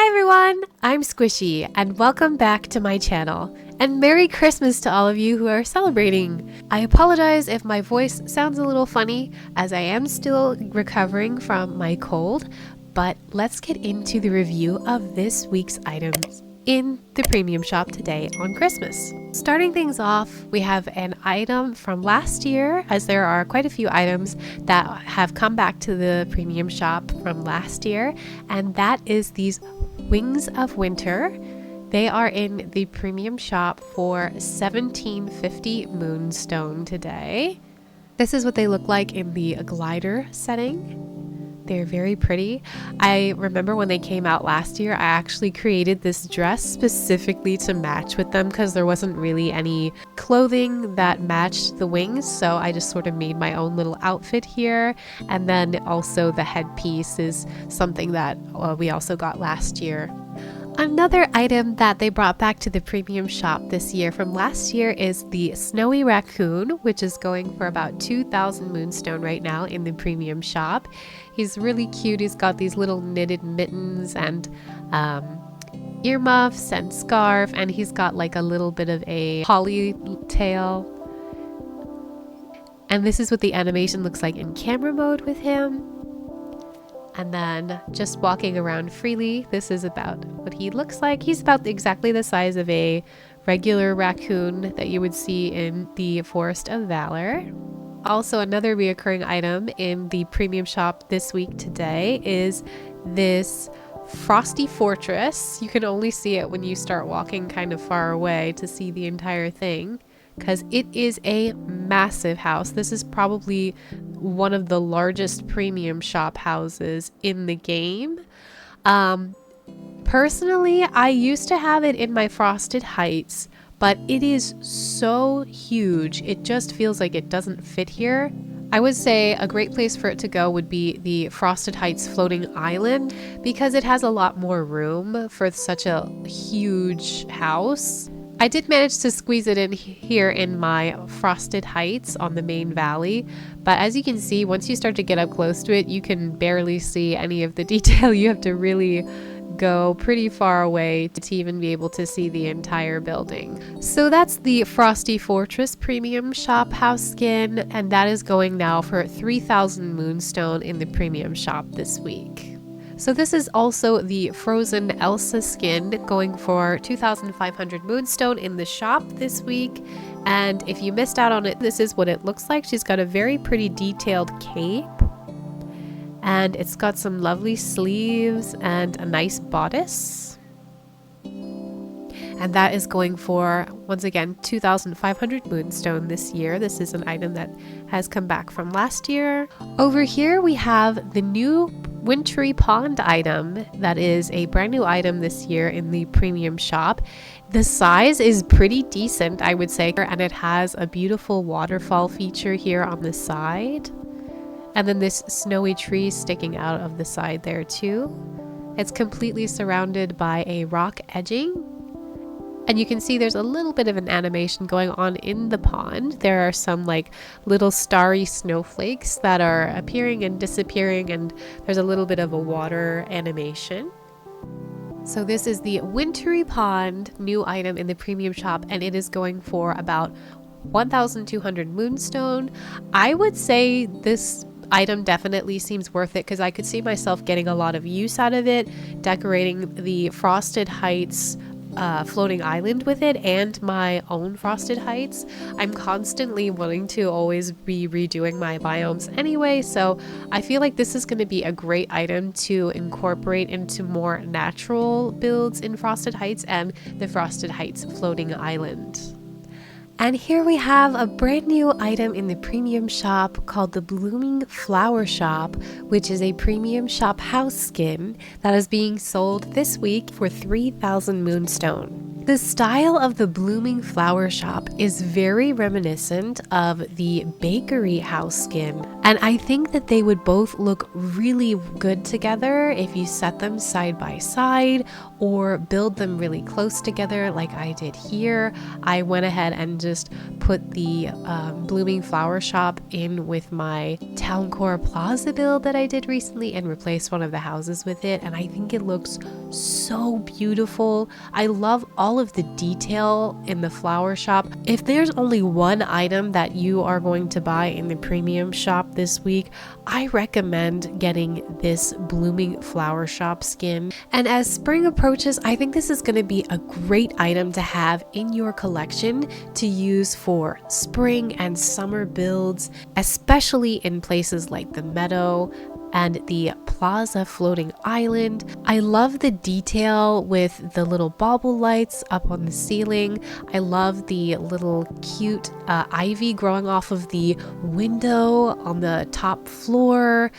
Hi everyone, I'm Squishy and welcome back to my channel. And Merry Christmas to all of you who are celebrating. I apologize if my voice sounds a little funny as I am still recovering from my cold, but let's get into the review of this week's items in the premium shop today on Christmas. Starting things off, we have an item from last year, as there are quite a few items that have come back to the premium shop from last year, and that is these Wings of Winter. They are in the premium shop for $17.50 Moonstone today. This is what they look like in the glider setting. They're very pretty. I remember when they came out last year, I actually created this dress specifically to match with them because there wasn't really any clothing that matched the wings. So I just sort of made my own little outfit here. And then also the headpiece is something that we also got last year. Another item that they brought back to the premium shop this year from last year is the Snowy Raccoon, which is going for about 2,000 Moonstone right now in the premium shop. He's really cute. He's got these little knitted mittens and earmuffs and scarf, and he's got like a little bit of a holly tail. And this is what the animation looks like in camera mode with him. And then just walking around freely, this is about what he looks like. He's about exactly the size of a regular raccoon that you would see in the Forest of Valor. Also, another reoccurring item in the premium shop this week today is this Frosty Fortress. You can only see it when you start walking kind of far away to see the entire thing, because it is a massive house. This is probably one of the largest premium shop houses in the game. Personally, I used to have it in my Frosted Heights, but it is so huge. It just feels like it doesn't fit here. I would say a great place for it to go would be the Frosted Heights floating island, because it has a lot more room for such a huge house. I did manage to squeeze it in here in my Frosted Heights on the main valley, but as you can see, once you start to get up close to it, you can barely see any of the detail. You have to really go pretty far away to even be able to see the entire building. So that's the Frosty Fortress premium shop house skin, and that is going now for 3,000 Moonstone in the premium shop this week. So this is also the frozen Elsa skin going for 2,500 Moonstone in the shop this week. And if you missed out on it, this is what it looks like. She's got a very pretty detailed cape, and it's got some lovely sleeves and a nice bodice. And that is going for, once again, 2,500 Moonstone this year. This is an item that has come back from last year. Over here we have the new Wintery Pond item that is a brand new item this year in the premium shop. The size is pretty decent, I would say, and it has a beautiful waterfall feature here on the side. And then this snowy tree sticking out of the side there too. It's completely surrounded by a rock edging. And you can see there's a little bit of an animation going on in the pond. There are some like little starry snowflakes that are appearing and disappearing, and there's a little bit of a water animation. So this is the Wintery Pond new item in the premium shop, and it is going for about 1,200 Moonstone. I would say this item definitely seems worth it because I could see myself getting a lot of use out of it, decorating the Frosted Heights floating island with it and my own Frosted Heights. I'm constantly wanting to always be redoing my biomes anyway, so I feel like this is going to be a great item to incorporate into more natural builds in Frosted Heights and the Frosted Heights floating island. And here we have a brand new item in the premium shop called the Blooming Flower Shop, which is a premium shop house skin that is being sold this week for 3,000 Moonstone. The style of the blooming flower shop is very reminiscent of the bakery house skin, and I think that they would both look really good together if you set them side by side or build them really close together like I did here. I went ahead and just put the blooming flower shop in with my Town Core Plaza build that I did recently and replaced one of the houses with it, and I think it looks so beautiful. I love all of the detail in the flower shop. If there's only one item that you are going to buy in the premium shop this week, I recommend getting this blooming flower shop skin. And as spring approaches, I think this is going to be a great item to have in your collection to use for spring and summer builds, especially in places like the meadow and the plaza floating island. I love the detail with the little bauble lights up on the ceiling. I love the little cute ivy growing off of the window on the top floor.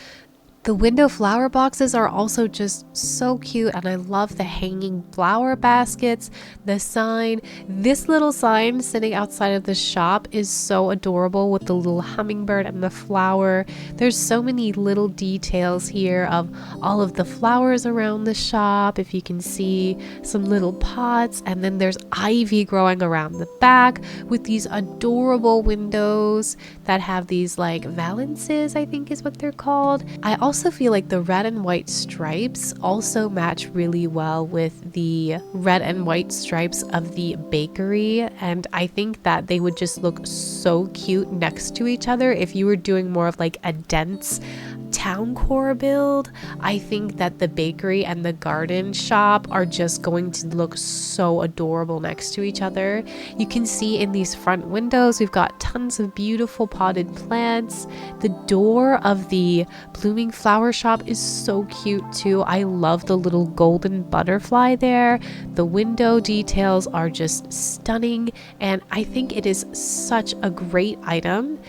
The window flower boxes are also just so cute, and I love the hanging flower baskets, the sign. This little sign sitting outside of the shop is so adorable with the little hummingbird and the flower. There's so many little details here of all of the flowers around the shop. If you can see some little pots, and then there's ivy growing around the back with these adorable windows that have these like valances, I think is what they're called. I also feel like the red and white stripes also match really well with the red and white stripes of the bakery, and I think that they would just look so cute next to each other if you were doing more of like a dense town core build. I think that the bakery and the garden shop are just going to look so adorable next to each other. You can see in these front windows we've got tons of beautiful potted plants. The door of the blooming flower shop is so cute too. I love the little golden butterfly there. The window details are just stunning, and I think it is such a great item.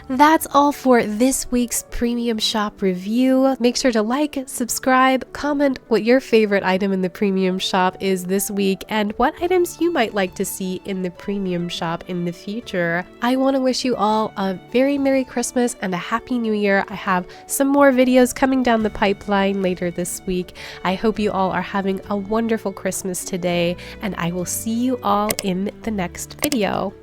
That's all for this week's premium shop review. Make sure to like, subscribe, comment what your favorite item in the premium shop is this week and what items you might like to see in the premium shop in the future. I want to wish you all a very Merry Christmas and a Happy New Year. I have some more videos coming down the pipeline later this week. I hope you all are having a wonderful Christmas today, and I will see you all in the next video.